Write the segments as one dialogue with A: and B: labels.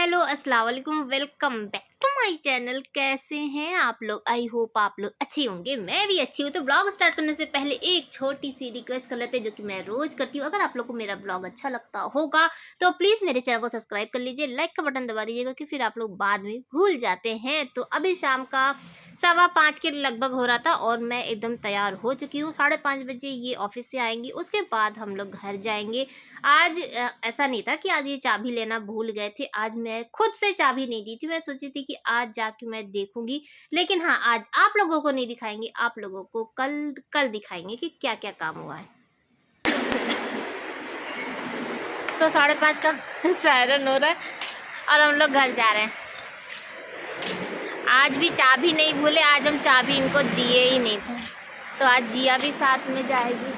A: Hello अस्सलाम वालेकुम, welcome back to my channel. कैसे हैं आप लोग? आई होप आप लोग अच्छे होंगे। मैं भी अच्छी हूँ। तो ब्लॉग स्टार्ट करने से पहले एक छोटी सी रिक्वेस्ट कर लेते हैं, जो कि मैं रोज करती हूँ। अगर आप लोग को मेरा ब्लॉग अच्छा लगता होगा तो प्लीज़ मेरे चैनल को सब्सक्राइब कर लीजिए, लाइक का बटन दबा दीजिएगा, क्योंकि फिर आप लोग बाद में भूल जाते हैं। तो अभी शाम का 5:15 के लगभग हो रहा था और मैं एकदम तैयार हो चुकी हूँ। 5:30 बजे ये ऑफिस से आएंगी, उसके बाद हम लोग घर जाएंगे। आज ऐसा नहीं था कि आज ये चाबी लेना भूल गए थे। आज मैं खुद से चाबी नहीं दी थी। मैं सोची थी कि आज जाके मैं देखूंगी, लेकिन हाँ, आज आप लोगों को नहीं दिखाएंगे, आप लोगों को कल कल दिखाएंगे कि क्या क्या काम हुआ है। तो 5:30 का सायरन हो रहा है और हम लोग घर जा रहे हैं। आज भी चाबी नहीं भूले, आज हम चाबी इनको दिए ही नहीं थे। तो आज जिया भी साथ में जाएगी।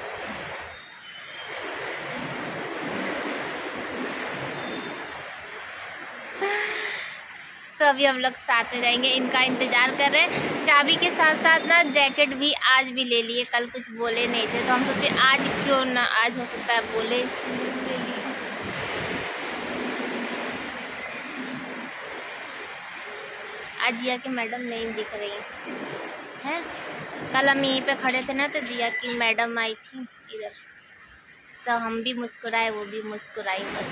A: तो अभी हम लोग साथ में जाएंगे, इनका इंतजार कर रहे हैं। चाबी के साथ साथ ना जैकेट भी आज भी ले लिए, कल कुछ बोले नहीं थे तो हम सोचे आज क्यों ना, आज हो सकता है बोले, इसलिए ले लिए। आज जिया की मैडम नहीं दिख रही है। कल हम यहीं पे खड़े थे ना, तो जिया की मैडम आई थी इधर, तो हम भी मुस्कुराए, वो भी मुस्कुराई, बस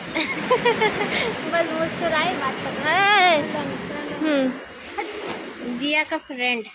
A: बस मुस्कुराए, बात कर रहे। जिया का फ्रेंड।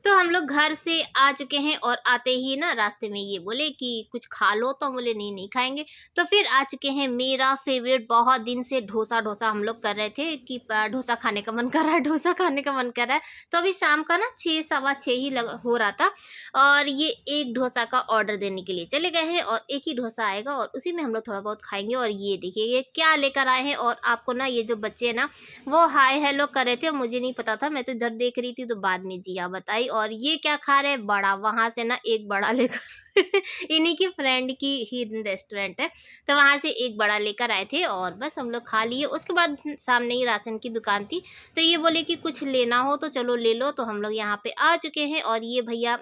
A: तो हम लोग घर से आ चुके हैं और आते ही ना रास्ते में ये बोले कि कुछ खा लो, तो हम बोले नहीं नहीं खाएंगे। तो फिर आ चुके हैं मेरा फेवरेट, बहुत दिन से डोसा हम लोग कर रहे थे कि डोसा खाने का मन कर रहा है, डोसा खाने का मन कर रहा है। तो अभी शाम का ना 6 सवा 6 ही हो रहा था और ये एक डोसा का ऑर्डर देने के लिए चले गए हैं और एक ही डोसा आएगा और उसी में हम लोग थोड़ा बहुत खाएंगे। और ये देखिए ये क्या लेकर आए हैं। और आपको ना ये जो बच्चे हैं ना, वो हाय हेलो कर रहे थे, मुझे नहीं पता था, मैं तो इधर देख रही थी, तो बाद में जिया बताई। और ये क्या खा रहे हैं? बड़ा, वहां से ना एक बड़ा लेकर इन्हीं की फ्रेंड की ही रेस्टोरेंट है, तो वहां से एक बड़ा लेकर आए थे और बस हम लोग खा लिए। उसके बाद सामने ही राशन की दुकान थी, तो ये बोले कि कुछ लेना हो तो चलो ले लो। तो हम लोग यहाँ पे आ चुके हैं और ये भैया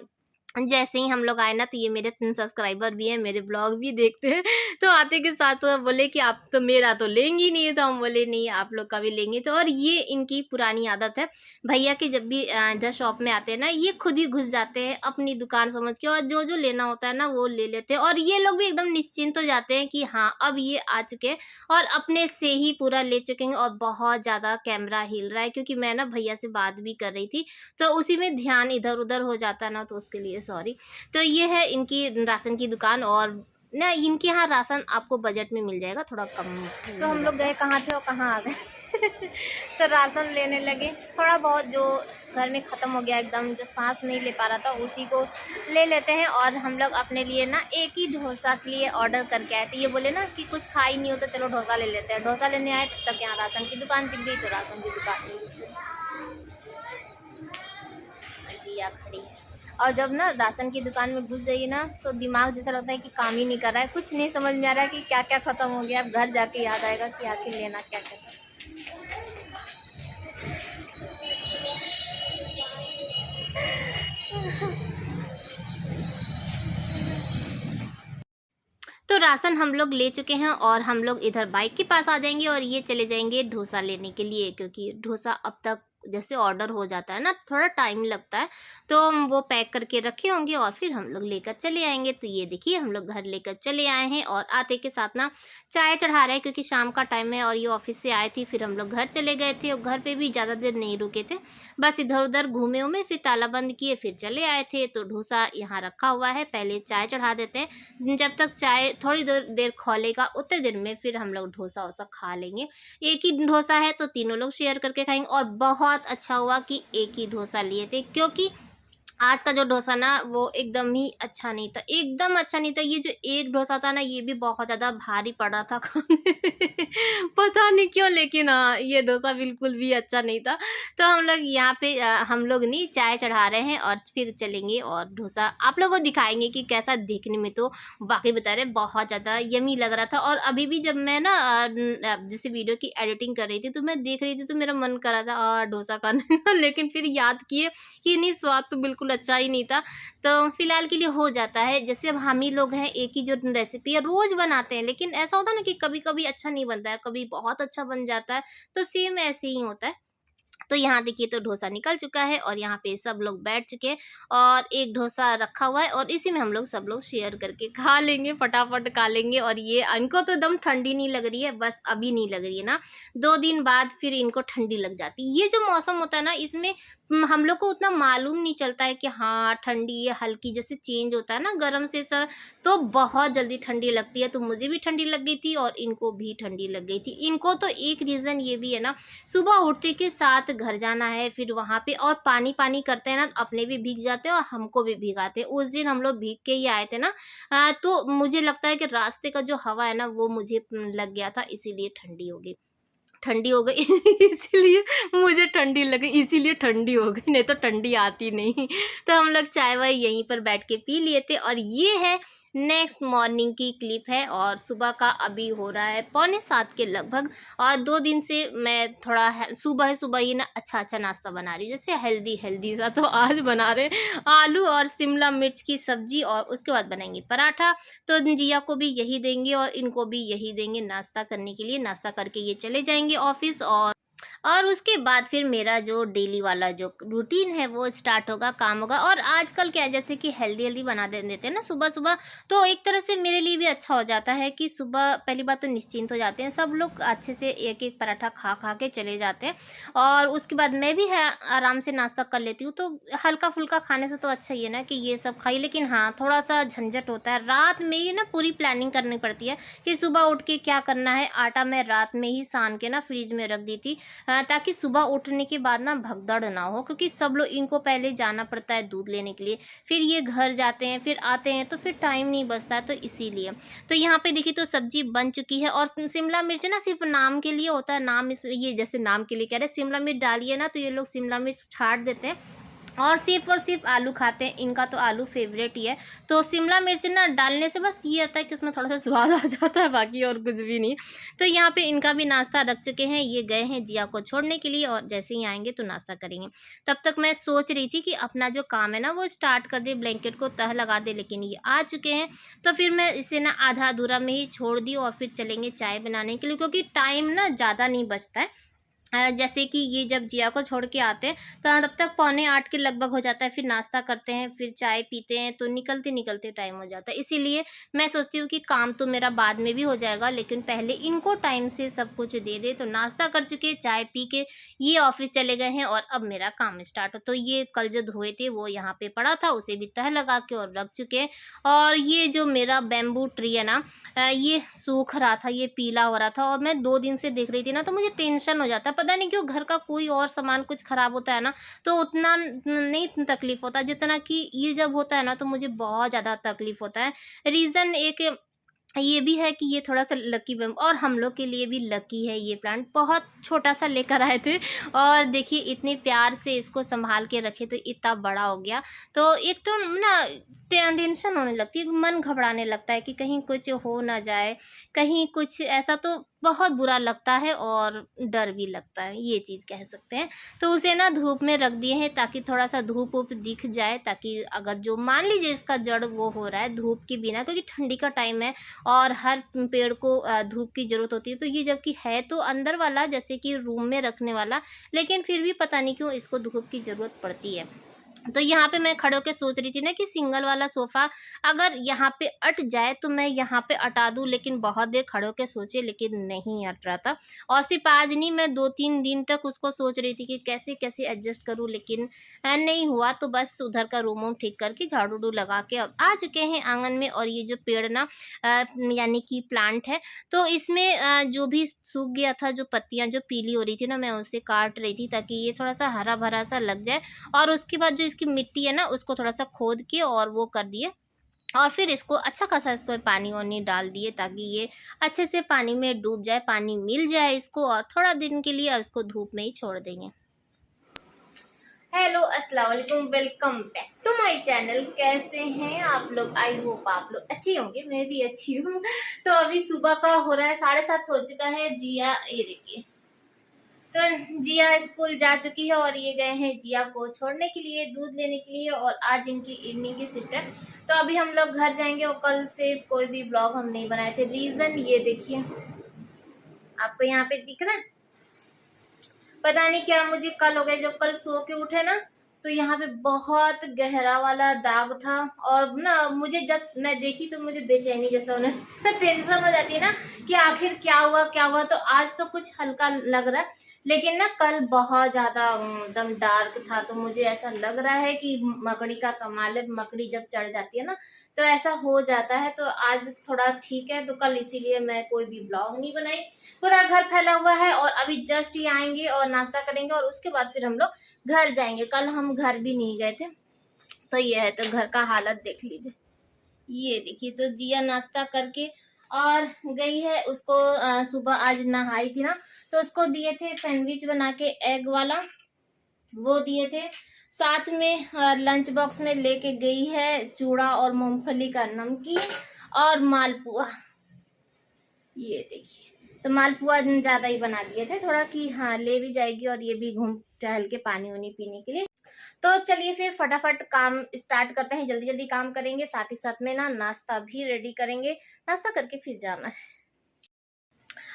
A: जैसे ही हम लोग आए ना, तो ये मेरे सब्सक्राइबर भी हैं, मेरे ब्लॉग भी देखते हैं, तो आते के साथ वो बोले कि आप तो मेरा तो लेंगी नहीं, तो हम बोले नहीं, आप लोग का भी लेंगे। तो और ये इनकी पुरानी आदत है, भैया की जब भी इधर शॉप में आते हैं ना, ये खुद ही घुस जाते हैं अपनी दुकान समझ के और जो जो लेना होता है ना वो ले लेते हैं। और ये लोग भी एकदम निश्चिंत हो जाते हैं कि हाँ अब ये आ चुके हैं और अपने से ही पूरा ले चुके हैं। और बहुत ज़्यादा कैमरा हिल रहा है, क्योंकि मैं ना भैया से बात भी कर रही थी, तो उसी में ध्यान इधर उधर हो जाता है ना, तो उसके लिए सॉरी। तो ये है इनकी राशन की दुकान और ना इनके यहाँ राशन आपको बजट में मिल जाएगा, थोड़ा कम। तो हम लोग गए कहाँ थे और कहाँ आ गए तो राशन लेने लगे, थोड़ा बहुत जो घर में ख़त्म हो गया एकदम, जो सांस नहीं ले पा रहा था उसी को ले लेते हैं। और हम लोग अपने लिए ना एक ही डोसा के लिए ऑर्डर करके आए थे। ये बोले ना कि कुछ खा ही नहीं हो तो चलो डोसा ले लेते हैं। डोसा लेने आए तब तक यहाँ राशन की दुकान दिख गई, तो राशन की दुकान में जिया खड़ी है। और जब ना राशन की दुकान में घुस जाइए ना, तो दिमाग जैसा लगता है कि काम ही नहीं कर रहा है, कुछ नहीं समझ में आ रहा है कि क्या क्या ख़त्म हो गया। अब घर जाके याद आएगा कि आखिर लेना क्या क्या था। तो राशन हम लोग ले चुके हैं और हम लोग इधर बाइक के पास आ जाएंगे और ये चले जाएंगे डोसा लेने के लिए, क्योंकि डोसा अब तक जैसे ऑर्डर हो जाता है ना, थोड़ा टाइम लगता है, तो हम वो पैक करके रखे होंगे और फिर हम लोग लेकर चले आएंगे। तो ये देखिए हम लोग घर लेकर चले आए हैं और आते के साथ ना चाय चढ़ा रहे हैं, क्योंकि शाम का टाइम है और ये ऑफिस से आए थे। फिर हम लोग घर चले गए थे और घर पे भी ज़्यादा देर नहीं रुके थे, बस इधर उधर घूमे उमे, फिर ताला बंद किए, फिर चले आए थे। तो डोसा यहाँ रखा हुआ है, पहले चाय चढ़ा देते हैं, जब तक चाय थोड़ी देर खौलेगा उतने देर में फिर हम लोग डोसा वोसा खा लेंगे। एक ही डोसा है तो तीनों लोग शेयर करके खाएंगे। और बहुत अच्छा हुआ कि एक ही डोसा लिए थे, क्योंकि आज का जो डोसा ना वो एकदम ही अच्छा नहीं था, एकदम अच्छा नहीं था। ये जो एक डोसा था ना, ये भी बहुत ज़्यादा भारी पड़ रहा था खाने में पता नहीं क्यों, लेकिन हाँ ये डोसा बिल्कुल भी अच्छा नहीं था। तो हम लोग यहाँ पे हम लोग नहीं चाय चढ़ा रहे हैं और फिर चलेंगे और डोसा आप लोगों को दिखाएंगे कि कैसा देखने में, तो वाकई बता रहे बहुत ज़्यादा यमी लग रहा था। और अभी भी जब मैं ना जैसे वीडियो की एडिटिंग कर रही थी, तो मैं देख रही थी, तो मेरा मन कर रहा था डोसा खाने का, लेकिन फिर याद किए कि नहीं, स्वाद तो बिल्कुल बिल्कुल अच्छा ही नहीं था। तो फिलहाल के लिए हो जाता है, जैसे अब हम ही लोग हैं, एक ही जो रेसिपी है रोज़ बनाते हैं, लेकिन ऐसा होता है ना कि कभी-कभी अच्छा नहीं बनता है, कभी बहुत अच्छा बन जाता है, तो सेम ऐसे ही होता है। तो यहाँ देखिए तो डोसा निकल चुका है और यहाँ पे सब लोग बैठ चुके हैं और एक डोसा रखा हुआ है और इसी में हम लोग सब लोग शेयर करके खा लेंगे, फटाफट खा लेंगे। और ये इनको तो एकदम ठंडी नहीं लग रही है, बस अभी नहीं लग रही है ना, 2 दिन बाद फिर इनको ठंडी लग जाती है। ये जो मौसम होता है ना, इसमें हम लोग को उतना मालूम नहीं चलता है कि हाँ ठंडी है, हल्की जैसे चेंज होता है ना गर्म से सर, तो बहुत जल्दी ठंडी लगती है। तो मुझे भी ठंडी लग गई थी और इनको भी ठंडी लग गई थी। इनको तो एक रीज़न ये भी है ना, सुबह उठते के साथ घर जाना है, फिर वहाँ पे और पानी-पानी करते हैं ना, तो अपने भी भीग जाते हैं और हमको भी भिगाते हैं। उस दिन हम लोग भीग के ही आए थे ना, तो मुझे लगता है कि रास्ते का जो हवा है ना, वो मुझे लग गया था, इसीलिए ठंडी हो गई। ठंडी हो गई इसीलिए मुझे ठंडी लगी, इसीलिए ठंडी हो गई, नहीं तो ठंडी आती नहीं। तो हम लोग चाय-वाय यहीं पर बैठ के पी लिए थे और ये है नेक्स्ट मॉर्निंग की क्लिप है और सुबह का अभी हो रहा है 6:45 के लगभग। और 2 दिन से मैं थोड़ा सुबह-सुबह ही ना अच्छा-अच्छा नाश्ता बना रही हूँ, जैसे हेल्दी-हेल्दी सा। तो आज बना रहे हैं आलू और शिमला मिर्च की सब्जी और उसके बाद बनाएँगे पराठा। तो जिया को भी यही देंगे और इनको भी यही देंगे नाश्ता करने के लिए। नाश्ता करके ये चले जाएँगे ऑफ़िस और उसके बाद फिर मेरा जो डेली वाला जो रूटीन है वो स्टार्ट होगा, काम होगा। और आजकल क्या है, जैसे कि हेल्दी-हेल्दी बना देते हैं ना सुबह-सुबह, तो एक तरह से मेरे लिए भी अच्छा हो जाता है कि सुबह पहली बात तो निश्चिंत हो जाते हैं सब लोग, अच्छे से एक-एक पराठा खा-खा के चले जाते हैं। और उसके बाद मैं भी है आराम से नाश्ता कर लेती हूँ। तो हल्का-फुल्का खाने से तो अच्छा ही है ना कि ये सब खाई, लेकिन हाँ, थोड़ा-सा झंझट होता है। रात में ही ना पूरी प्लानिंग करनी पड़ती है कि सुबह उठ के क्या करना है। आटा मैं रात में ही सान के ना फ्रिज में रख दी थी, ताकि सुबह उठने के बाद ना भगदड़ ना हो, क्योंकि सब लोग इनको पहले जाना पड़ता है दूध लेने के लिए, फिर ये घर जाते हैं, फिर आते हैं, तो फिर टाइम नहीं बचता है, तो इसीलिए। तो यहाँ पे देखिए तो सब्जी बन चुकी है और शिमला मिर्च ना सिर्फ नाम के लिए होता है, नाम इस ये जैसे नाम के लिए कह रहे हैं, शिमला मिर्च डालिए ना तो ये लोग शिमला मिर्च छाट देते हैं और सिर्फ़ आलू खाते हैं। इनका तो आलू फ़ेवरेट ही है। तो शिमला मिर्च ना डालने से बस ये होता है कि उसमें थोड़ा-सा स्वाद आ जाता है, बाकी और कुछ भी नहीं। तो यहाँ पे इनका भी नाश्ता रख चुके हैं, ये गए हैं जिया को छोड़ने के लिए और जैसे ही आएँगे तो नाश्ता करेंगे। तब तक मैं सोच रही थी कि अपना जो काम है ना वो स्टार्ट कर दें, ब्लैंकेट को तह लगा दें, लेकिन ये आ चुके हैं। तो फिर मैं इसे ना आधा-अधूरा में ही छोड़ दी और फिर चलेंगे चाय बनाने के लिए, क्योंकि टाइम ना ज़्यादा नहीं बचता है। जैसे कि ये जब जिया को छोड़ के आते हैं तो तब तक 7:45 के लगभग हो जाता है, फिर नाश्ता करते हैं, फिर चाय पीते हैं, तो निकलते-निकलते टाइम हो जाता है। इसीलिए मैं सोचती हूँ कि काम तो मेरा बाद में भी हो जाएगा, लेकिन पहले इनको टाइम से सब कुछ दे दें। तो नाश्ता कर चुके, चाय पी के ये ऑफ़िस चले गए हैं और अब मेरा काम स्टार्ट हो। तो ये कल जो धोए थे वो यहाँ पे पड़ा था, उसे भी तह लगा के और रख चुके हैं। और ये जो मेरा बैम्बू ट्री है ना, ये सूख रहा था, ये पीला हो रहा था और मैं 2 दिन से देख रही थी ना, तो मुझे टेंशन हो जाता है। पता नहीं क्यों, घर का कोई और सामान कुछ खराब होता है ना, तो उतना नहीं तकलीफ होता जितना कि ये जब होता है ना, तो मुझे बहुत ज़्यादा तकलीफ होता है। रीज़न एक ये भी है कि ये थोड़ा-सा लकी बैम्बू और हम लोग के लिए भी लकी है ये प्लांट। बहुत छोटा-सा लेकर आए थे और देखिए इतने प्यार से इसको सँभाल के रखे तो इतना बड़ा हो गया। तो एक तो ना टेंशन होने लगती है, मन घबराने लगता है कि कहीं कुछ हो ना जाए, कहीं कुछ ऐसा, तो बहुत बुरा लगता है और डर भी लगता है, ये चीज़ कह सकते हैं। तो उसे ना धूप में रख दिए हैं ताकि थोड़ा-सा धूप-वूप दिख जाए, ताकि अगर जो मान लीजिए इसका जड़ वो हो रहा है धूप के बिना, क्योंकि ठंडी का टाइम है और हर पेड़ को धूप की ज़रूरत होती है। तो ये जबकि है तो अंदर वाला, जैसे कि रूम में रखने वाला, लेकिन फिर भी पता नहीं क्यों इसको धूप की ज़रूरत पड़ती है। तो यहाँ पे मैं खड़े होके सोच रही थी ना कि सिंगल वाला सोफ़ा अगर यहाँ पे अट जाए तो मैं यहाँ पे अटा दूँ, लेकिन बहुत देर खड़े होके सोचे, लेकिन नहीं अट रहा था। और सिर्फ आज नहीं, मैं 2-3 दिन तक उसको सोच रही थी कि कैसे-कैसे एडजस्ट करूँ, लेकिन नहीं हुआ। तो बस उधर का रूम-वूम ठीक करके झाड़ू-वाड़ू लगा के अब आ चुके हैं आँगन में। और ये जो पेड़ ना यानी कि प्लांट है, तो इसमें जो भी सूख गया था, जो पत्तियाँ जो पीली हो रही थी ना, मैं उसे काट रही थी ताकि ये थोड़ा-सा हरा-भरा सा लग जाए। और उसके बाद जो इसकी मिट्टी है ना, उसको थोड़ा-सा खोद के और वो कर दिए और फिर इसको अच्छा खासा इसको पानी-वानी डाल दिए ताकि ये अच्छे से पानी में डूब जाए, पानी मिल जाए इसको और थोड़ा दिन के लिए अब इसको धूप में ही छोड़ देंगे। हेलो, अस्सलाम वालेकुम, welcome back to my channel. कैसे हैं आप लोग? आई होप आप लोग अच्छे होंगे, मैं भी अच्छी हूँ। तो अभी सुबह का हो रहा है 7:30 हो चुका है। जिया ये देखिए तो जिया स्कूल जा चुकी है और ये गए हैं जिया को छोड़ने के लिए, दूध लेने के लिए, और आज इनकी इवनिंग की शिफ्ट है। तो अभी हम लोग घर जाएंगे और कल से कोई भी ब्लॉग हम नहीं बनाए थे। रीजन ये देखिए, आपको यहाँ पे दिख रहा है, पता नहीं क्या मुझे कल हो गया, जब कल सो के उठे ना तो यहाँ पे बहुत गहरा वाला दाग था। और ना मुझे जब मैं देखी तो मुझे बेचैनी जैसा होने टेंशन हो जाती है ना कि आखिर क्या हुआ क्या हुआ। तो आज तो कुछ हल्का लग रहा है, लेकिन ना कल बहुत ज्यादा एकदम डार्क था। तो मुझे ऐसा लग रहा है कि मकड़ी का कमाल है, मकड़ी जब चढ़ जाती है ना तो ऐसा हो जाता है। तो आज थोड़ा ठीक है, तो कल इसीलिए मैं कोई भी ब्लॉग नहीं बनाई। पूरा घर फैला हुआ है और अभी जस्ट ही आएंगे और नाश्ता करेंगे और उसके बाद फिर हम लोग घर जाएंगे। कल हम घर भी नहीं गए थे, तो ये है, तो घर का हालत देख लीजिए। ये देखिए, तो जिया नाश्ता करके और गई है। उसको सुबह आज नहाई थी ना, तो उसको दिए थे सैंडविच बना के, एग वाला वो दिए थे। साथ में लंच बॉक्स में लेके गई है चूड़ा और मूंगफली का नमकीन और मालपुआ। ये देखिए, तो मालपुआ ज्यादा ही बना दिए थे थोड़ा कि हाँ ले भी जाएगी और ये भी घूम टहल के पानी वानी पीने के लिए। तो चलिए फिर फटाफट काम स्टार्ट करते हैं, जल्दी जल्दी काम करेंगे, साथ ही साथ में ना नाश्ता भी रेडी करेंगे, नाश्ता करके फिर जाना है।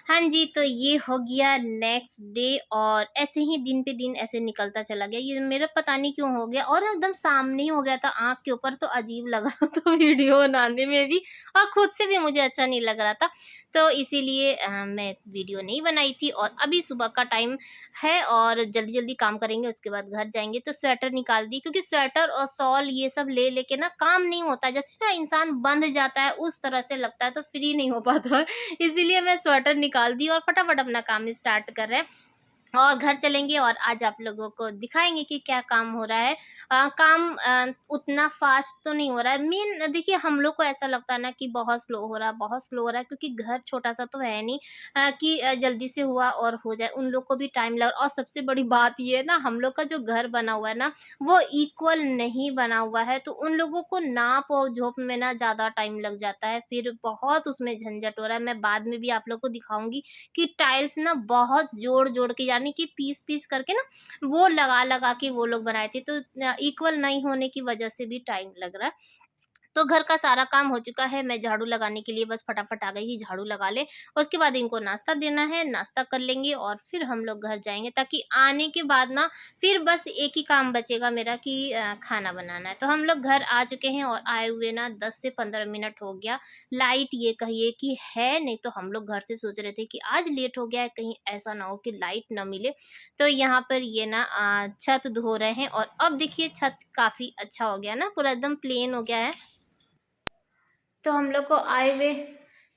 A: हाँ जी, तो ये हो गया नेक्स्ट डे और ऐसे ही दिन पे दिन ऐसे निकलता चला गया। ये मेरा पता नहीं क्यों हो गया और एकदम सामने ही हो गया था आँख के ऊपर, तो अजीब लग रहा था वीडियो बनाने में भी और खुद से भी मुझे अच्छा नहीं लग रहा था। तो इसीलिए मैं वीडियो नहीं बनाई थी। और अभी सुबह का टाइम है और जल्दी जल्दी काम करेंगे, उसके बाद घर जाएंगे। तो स्वेटर निकाल दी, क्योंकि स्वेटर और शॉल ये सब ले लेके ना काम नहीं होता, जैसे ना इंसान बंध जाता है उस तरह से लगता है, तो फ्री नहीं हो पाता है। इसीलिए मैं स्वेटर निकाल दी और फटाफट अपना काम स्टार्ट कर रहे हैं और घर चलेंगे और आज आप लोगों को दिखाएंगे कि क्या काम हो रहा है। काम उतना फास्ट तो नहीं हो रहा है। मेन देखिए, हम लोग को ऐसा लगता है ना कि बहुत स्लो हो रहा है, बहुत स्लो हो रहा है, क्योंकि घर छोटा सा तो है नहीं कि जल्दी से हुआ और हो जाए। उन लोग को भी टाइम लग, और सबसे बड़ी बात ये है ना, हम लोग का जो घर बना हुआ है ना वो इक्वल नहीं बना हुआ है, तो उन लोगों को नाप और झोप में ना ज़्यादा टाइम लग जाता है, फिर बहुत उसमें झंझट हो रहा है। मैं बाद में भी आप लोग को दिखाऊंगी कि टाइल्स ना बहुत जोड़ जोड़ के, यानी कि पीस पीस करके ना वो लगा लगा के वो लोग बनाए थे, तो इक्वल नहीं होने की वजह से भी टाइम लग रहा है। तो घर का सारा काम हो चुका है, मैं झाड़ू लगाने के लिए बस फटाफट आ गई कि झाड़ू लगा ले। उसके बाद इनको नाश्ता देना है, नाश्ता कर लेंगे और फिर हम लोग घर जाएंगे, ताकि आने के बाद ना फिर बस एक ही काम बचेगा मेरा कि खाना बनाना है। तो हम लोग घर आ चुके हैं और आए हुए ना 10 से 15 मिनट हो गया। लाइट ये कहिए कि है नहीं, तो हम लोग घर से सोच रहे थे कि आज लेट हो गया है, कहीं ऐसा ना हो कि लाइट ना मिले। तो यहाँ पर ये ना छत धो रहे हैं और अब देखिए छत काफ़ी अच्छा हो गया ना, पूरा एकदम प्लेन हो गया है। तो हम लोग को आए हुए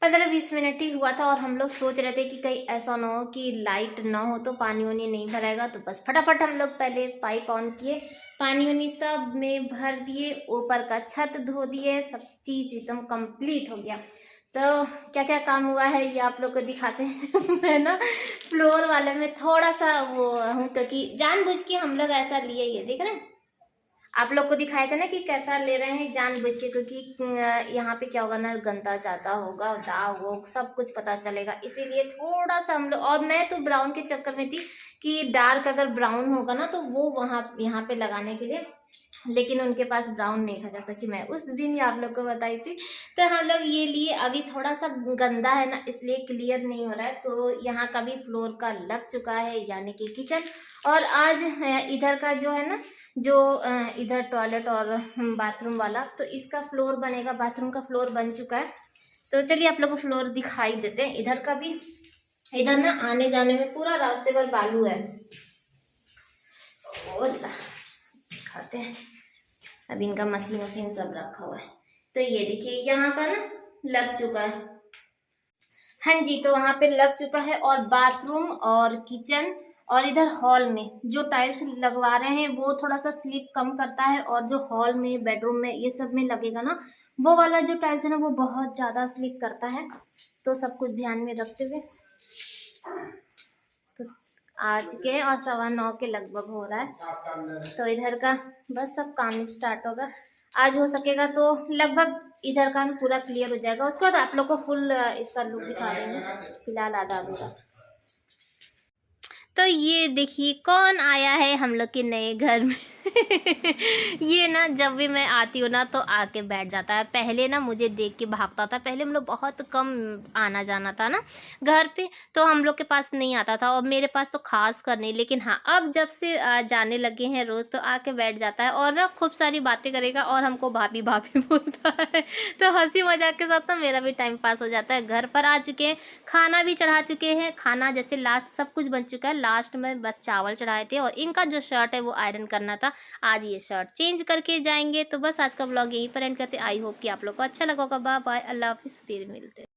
A: 15-20 मिनट ही हुआ था और हम लोग सोच रहे थे कि कहीं ऐसा ना हो कि लाइट ना हो तो पानी वानी नहीं भराएगा। तो बस फटाफट हम लोग पहले पाइप ऑन किए, पानी वानी सब में भर दिए, ऊपर का छत धो दिए, सब चीज़ एकदम कंप्लीट हो गया। तो क्या क्या काम हुआ है ये आप लोग को दिखाते हैं मैं ना फ्लोर वाले में थोड़ा सा वो हूँ, क्योंकि जानबूझ के हम लोग ऐसा लिए, ये देख रहे हैं, आप लोग को दिखाए थे ना कि कैसा ले रहे हैं जानबूझ के, क्योंकि यहाँ पे क्या होगा ना, गंदा ज्यादा होगा, दाग वोग सब कुछ पता चलेगा, इसीलिए थोड़ा सा हम लोग। और मैं तो ब्राउन के चक्कर में थी कि डार्क अगर ब्राउन होगा ना तो वो वहाँ यहाँ पे लगाने के लिए, लेकिन उनके पास ब्राउन नहीं था, जैसा कि मैं उस दिन ही आप लोग को बताई थी। तो हम लोग ये लिए, अभी थोड़ा सा गंदा है ना इसलिए क्लियर नहीं हो रहा है। तो यहाँ का भी फ्लोर का लग चुका है, यानी कि किचन। और आज इधर का जो है ना, जो इधर टॉयलेट और बाथरूम वाला, तो इसका फ्लोर बनेगा, बाथरूम का फ्लोर बन चुका है। तो चलिए आप लोग को फ्लोर दिखाई देते हैं इधर का भी। इधर ना आने जाने में पूरा रास्ते पर बालू है, दिखाते हैं। अभी इनका मशीन वशीन सब रखा हुआ है। तो ये देखिए यहाँ का ना लग चुका है, हाँ जी, तो वहाँ पे लग चुका है। और बाथरूम और किचन और इधर हॉल में जो टाइल्स लगवा रहे हैं वो थोड़ा सा स्लिप कम करता है, और जो हॉल में बेडरूम में ये सब में लगेगा ना वो वाला जो टाइल्स है ना वो बहुत ज़्यादा स्लिप करता है। तो सब कुछ ध्यान में रखते हुए, तो आज के और 9:15 के लगभग हो रहा है। तो इधर का बस सब काम स्टार्ट होगा, आज हो सकेगा तो लगभग इधर का पूरा क्लियर हो जाएगा। उसके बाद आप लोग को फुल इसका लुक दिखा देंगे, फिलहाल आधा अधूरा। तो ये देखिए कौन आया है हम लोग के नए घर में। ये ना जब भी मैं आती हूँ ना तो आके बैठ जाता है। पहले ना मुझे देख के भागता था। पहले हम लोग बहुत कम आना जाना था ना घर पे, तो हम लोग के पास नहीं आता था और मेरे पास तो खास कर नहीं। लेकिन हाँ, अब जब से जाने लगे हैं रोज़, तो आके बैठ जाता है और ना खूब सारी बातें करेगा और हमको भाभी भाभी बोलता है। तो हँसी मज़ाक के साथ ना मेरा भी टाइम पास हो जाता है। घर पर आ चुके हैं, खाना भी चढ़ा चुके हैं। खाना जैसे लास्ट सब कुछ बन चुका है, लास्ट में बस चावल चढ़ाए थे और इनका जो शर्ट है वो आयरन करना था। आज ये शर्ट चेंज करके जाएँगे। तो बस आज का व्लॉग यहीं पर एंड करते हैं। आई होप कि आप लोग को अच्छा लगा होगा। बाय बाय, अल्लाह हाफ़िज़, फिर मिलते हैं।